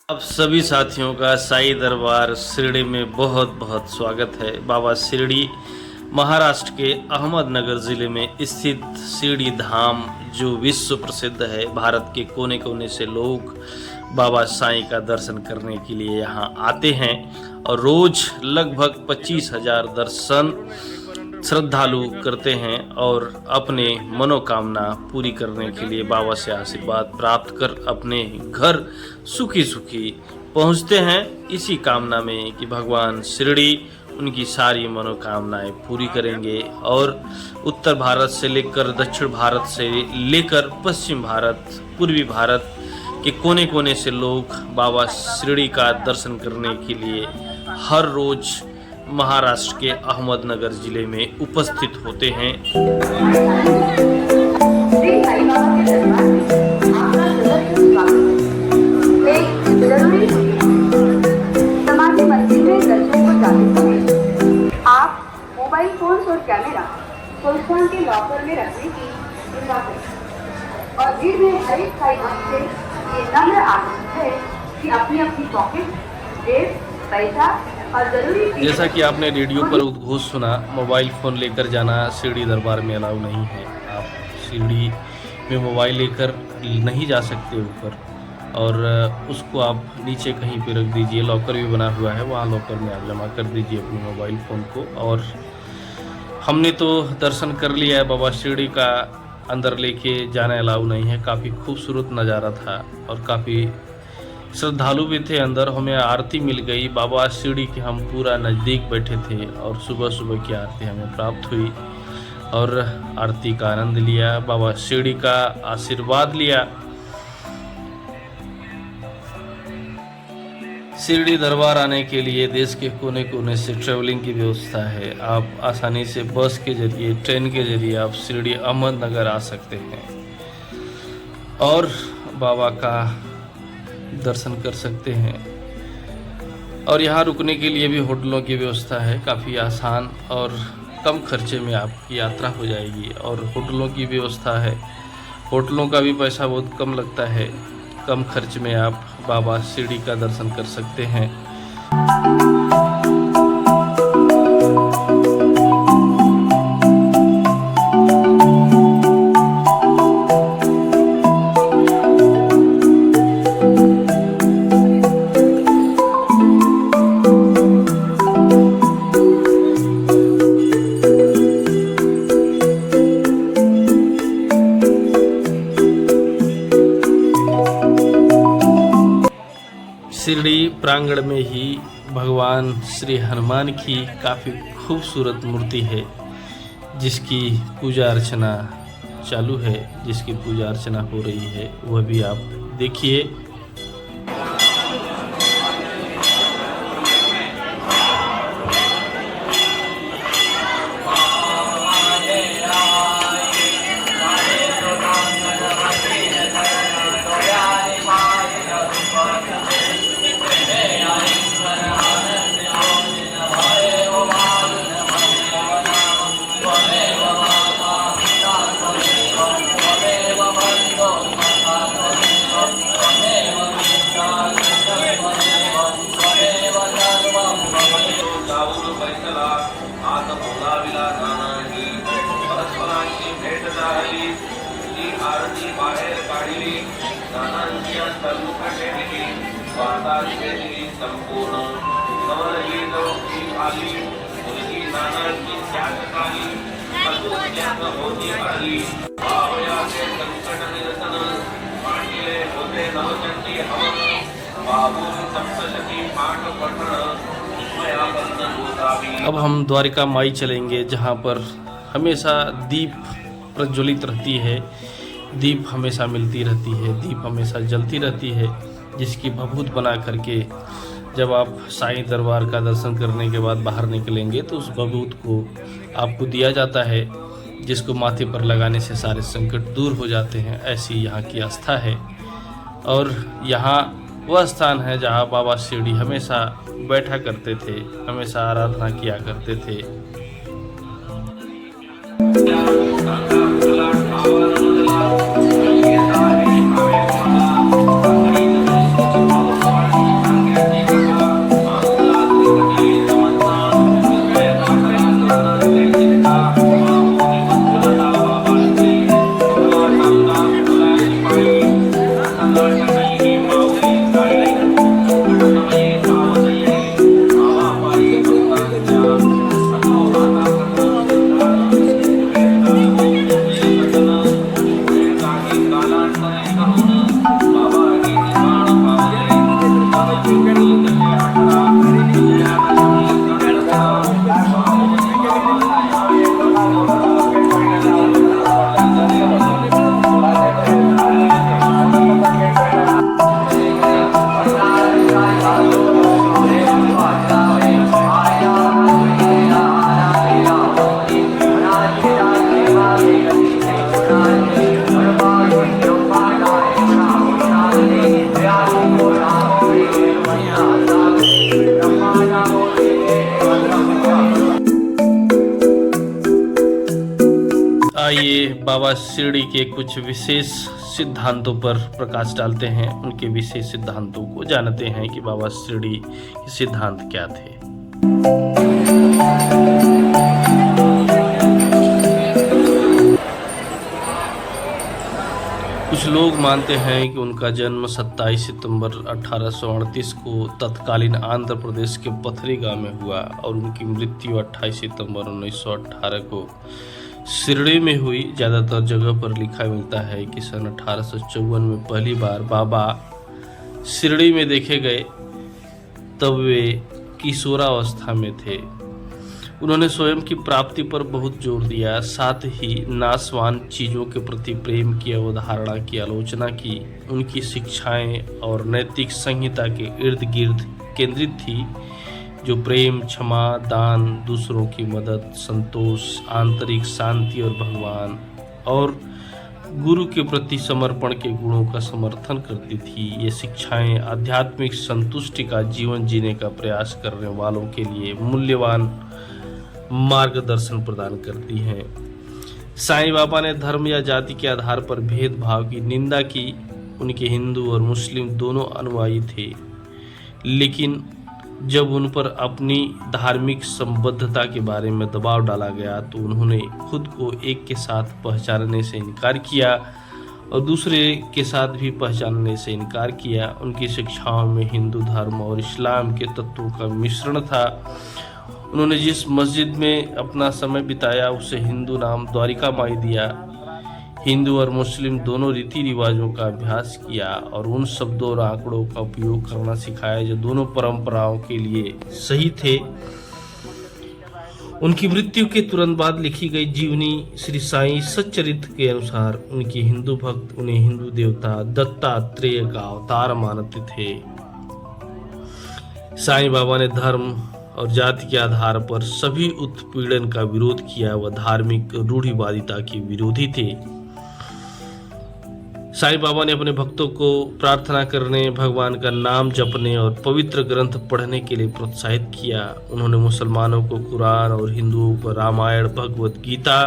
आप सभी साथियों का साईं दरबार शिरडी में बहुत बहुत स्वागत है। बाबा शिरडी महाराष्ट्र के अहमदनगर ज़िले में स्थित शिरडी धाम जो विश्व प्रसिद्ध है। भारत के कोने कोने से लोग बाबा साईं का दर्शन करने के लिए यहाँ आते हैं और रोज़ लगभग 25,000 दर्शन श्रद्धालु करते हैं और अपने मनोकामना पूरी करने के लिए बाबा से आशीर्वाद प्राप्त कर अपने घर सुखी सुखी पहुंचते हैं, इसी कामना में कि भगवान शिरडी उनकी सारी मनोकामनाएं पूरी करेंगे। और उत्तर भारत से लेकर दक्षिण भारत से लेकर पश्चिम भारत, पूर्वी भारत के कोने कोने से लोग बाबा शिरडी का दर्शन करने के लिए हर रोज़ महाराष्ट्र के अहमदनगर जिले में उपस्थित होते हैं। आप मोबाइल फोन और कैमरा संस्थान के लॉकर में रखने की चिंता करें और भीड़ में हर एक आपसे ये नम्र आग्रह है कि अपनी अपनी पॉकेट, जेब, पैसा और जरूरी जैसा कि आपने रेडियो पर उद्घोष सुना, मोबाइल फ़ोन लेकर जाना शिरडी दरबार में अलाउ नहीं है। आप शिरडी में मोबाइल लेकर नहीं जा सकते ऊपर, और उसको आप नीचे कहीं पे रख दीजिए। लॉकर भी बना हुआ है, वहाँ लॉकर में आप जमा कर दीजिए अपने मोबाइल फ़ोन को। और हमने तो दर्शन कर लिया है बाबा शिरडी का, अंदर लेके जाना अलाउ नहीं है। काफ़ी खूबसूरत नज़ारा था और काफ़ी श्रद्धालु भी थे अंदर। हमें आरती मिल गई बाबा शिरडी के, हम पूरा नज़दीक बैठे थे और सुबह सुबह की आरती हमें प्राप्त हुई और आरती का आनंद लिया, बाबा शिरडी का आशीर्वाद लिया। शिरडी दरबार आने के लिए देश के कोने कोने से ट्रेवलिंग की व्यवस्था है। आप आसानी से बस के जरिए, ट्रेन के जरिए आप शिरडी अहमदनगर आ सकते हैं और बाबा का दर्शन कर सकते हैं। और यहाँ रुकने के लिए भी होटलों की व्यवस्था है। काफ़ी आसान और कम खर्चे में आपकी यात्रा हो जाएगी और होटलों की व्यवस्था है। होटलों का भी पैसा बहुत कम लगता है। कम खर्च में आप बाबा शिरडी का दर्शन कर सकते हैं। शिरडी प्रांगण में ही भगवान श्री हनुमान की काफ़ी खूबसूरत मूर्ति है, जिसकी पूजा अर्चना चालू है, जिसकी पूजा अर्चना हो रही है, वह भी आप देखिए। अब हम द्वारिका माई चलेंगे, जहाँ पर हमेशा दीप प्रज्वलित रहती है, दीप हमेशा मिलती रहती है, दीप हमेशा जलती रहती है, जिसकी भभूत बना करके जब आप साईं दरबार का दर्शन करने के बाद बाहर निकलेंगे तो उस भभूत को आपको दिया जाता है, जिसको माथे पर लगाने से सारे संकट दूर हो जाते हैं। ऐसी यहाँ की आस्था है और यहाँ वह स्थान है जहाँ बाबा शिरडी हमेशा बैठा करते थे, हमेशा आराधना किया करते थे। आइए बाबा शिरडी के कुछ विशेष सिद्धांतों पर प्रकाश डालते हैं, उनके विशेष सिद्धांतों को जानते हैं कि बाबा शिरडी के सिद्धांत क्या थे। कुछ लोग मानते हैं कि उनका जन्म 27 सितंबर 1838 को तत्कालीन आंध्र प्रदेश के पथरीगांव में हुआ और उनकी मृत्यु 28 सितंबर 1918 को शिरडी में हुई। ज़्यादातर जगह पर लिखा मिलता है कि सन 1854 में पहली बार बाबा शिरडी में देखे गए, तब वे किशोरावस्था में थे। उन्होंने स्वयं की प्राप्ति पर बहुत जोर दिया, साथ ही नाशवान चीज़ों के प्रति प्रेम की अवधारणा की आलोचना की। उनकी शिक्षाएं और नैतिक संहिता के इर्द गिर्द केंद्रित थी, जो प्रेम, क्षमा, दान, दूसरों की मदद, संतोष, आंतरिक शांति और भगवान और गुरु के प्रति समर्पण के गुणों का समर्थन करती थी। ये शिक्षाएं आध्यात्मिक संतुष्टि का जीवन जीने का प्रयास करने वालों के लिए मूल्यवान मार्गदर्शन प्रदान करती हैं। साईं बाबा ने धर्म या जाति के आधार पर भेदभाव की निंदा की। उनके हिंदू और मुस्लिम दोनों अनुयायी थे, लेकिन जब उन पर अपनी धार्मिक संबद्धता के बारे में दबाव डाला गया तो उन्होंने खुद को एक के साथ पहचानने से इनकार किया और दूसरे के साथ भी पहचानने से इनकार किया। उनकी शिक्षाओं में हिंदू धर्म और इस्लाम के तत्वों का मिश्रण था। उन्होंने जिस मस्जिद में अपना समय बिताया उसे हिंदू नाम द्वारिका माई दिया। हिंदू और मुस्लिम दोनों रीति रिवाजों का अभ्यास किया और उन शब्दों और आंकड़ों का उपयोग करना सिखाया जो दोनों परंपराओं के लिए सही थे। उनकी मृत्यु के तुरंत बाद लिखी गई जीवनी श्री साईं सच्चरित्र के अनुसार उनके हिंदू भक्त उन्हें हिंदू देवता दत्तात्रेय का अवतार मानते थे। साईं बाबा ने धर्म और जाति के आधार पर सभी उत्पीड़न का विरोध किया। वह धार्मिक रूढ़िवादिता के विरोधी थे। साईं बाबा ने अपने भक्तों को प्रार्थना करने, भगवान का नाम जपने और पवित्र ग्रंथ पढ़ने के लिए प्रोत्साहित किया। उन्होंने मुसलमानों को कुरान और हिंदुओं को रामायण, भगवत गीता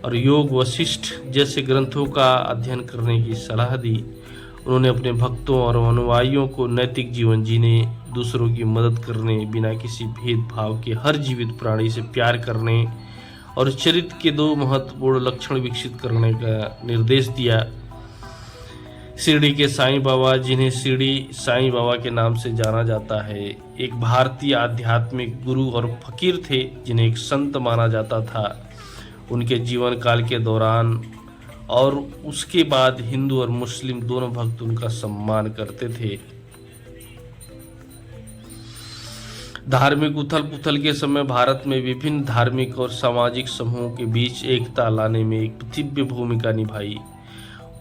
और योग वशिष्ठ जैसे ग्रंथों का अध्ययन करने की सलाह दी। उन्होंने अपने भक्तों और अनुयायियों को नैतिक जीवन जीने, दूसरों की मदद करने, बिना किसी भेदभाव के हर जीवित प्राणी से प्यार करने और चरित्र के 2 महत्वपूर्ण लक्षण विकसित करने का निर्देश दिया। शिरडी के साईं बाबा, जिन्हें शिरडी साईं बाबा के नाम से जाना जाता है, एक भारतीय आध्यात्मिक गुरु और फकीर थे जिन्हें एक संत माना जाता था। उनके जीवन काल के दौरान और उसके बाद हिंदू और मुस्लिम दोनों भक्त उनका सम्मान करते थे। धार्मिक उथल पुथल के समय भारत में विभिन्न धार्मिक और सामाजिक समूहों के बीच एकता लाने में एक दिव्य भूमिका निभाई।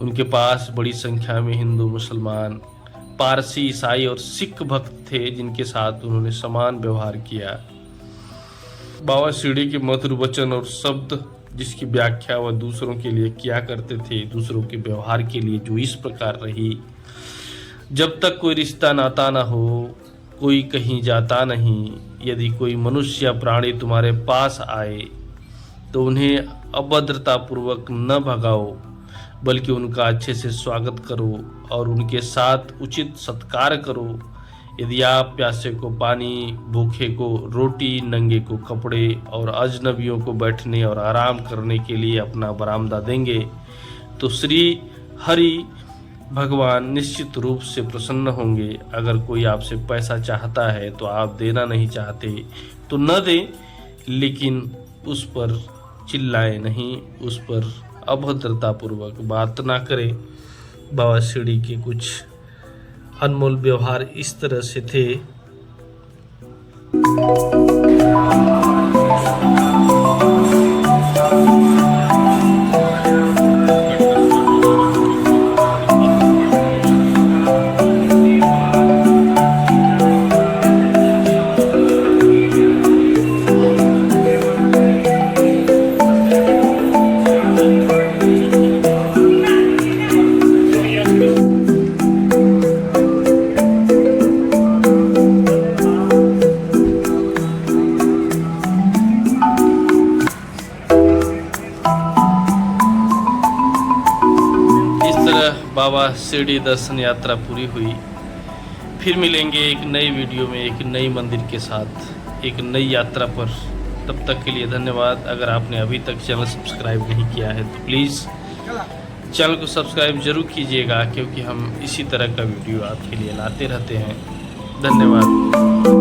उनके पास बड़ी संख्या में हिंदू, मुसलमान, पारसी, ईसाई और सिख भक्त थे जिनके साथ उन्होंने समान व्यवहार किया। बाबा शिरडी के मधुर वचन और शब्द जिसकी व्याख्या वह दूसरों के लिए किया करते थे, दूसरों के व्यवहार के लिए जो इस प्रकार रही: जब तक कोई रिश्ता नाता ना हो, कोई कहीं जाता नहीं। यदि कोई मनुष्य या प्राणी तुम्हारे पास आए तो उन्हें अभद्रतापूर्वक न भगाओ, बल्कि उनका अच्छे से स्वागत करो और उनके साथ उचित सत्कार करो। यदि आप प्यासे को पानी, भूखे को रोटी, नंगे को कपड़े और अजनबियों को बैठने और आराम करने के लिए अपना बरामदा देंगे तो श्री हरि भगवान निश्चित रूप से प्रसन्न होंगे। अगर कोई आपसे पैसा चाहता है तो आप देना नहीं चाहते तो न दें, लेकिन उस पर चिल्लाएं नहीं, उस पर अभद्रतापूर्वक बात ना करें। बाबा शिरडी के कुछ अनमोल व्यवहार इस तरह से थे। बाबा शिरडी दर्शन यात्रा पूरी हुई। फिर मिलेंगे एक नई वीडियो में एक नई मंदिर के साथ एक नई यात्रा पर। तब तक के लिए धन्यवाद। अगर आपने अभी तक चैनल सब्सक्राइब नहीं किया है तो प्लीज़ चैनल को सब्सक्राइब जरूर कीजिएगा, क्योंकि हम इसी तरह का वीडियो आपके लिए लाते रहते हैं। धन्यवाद।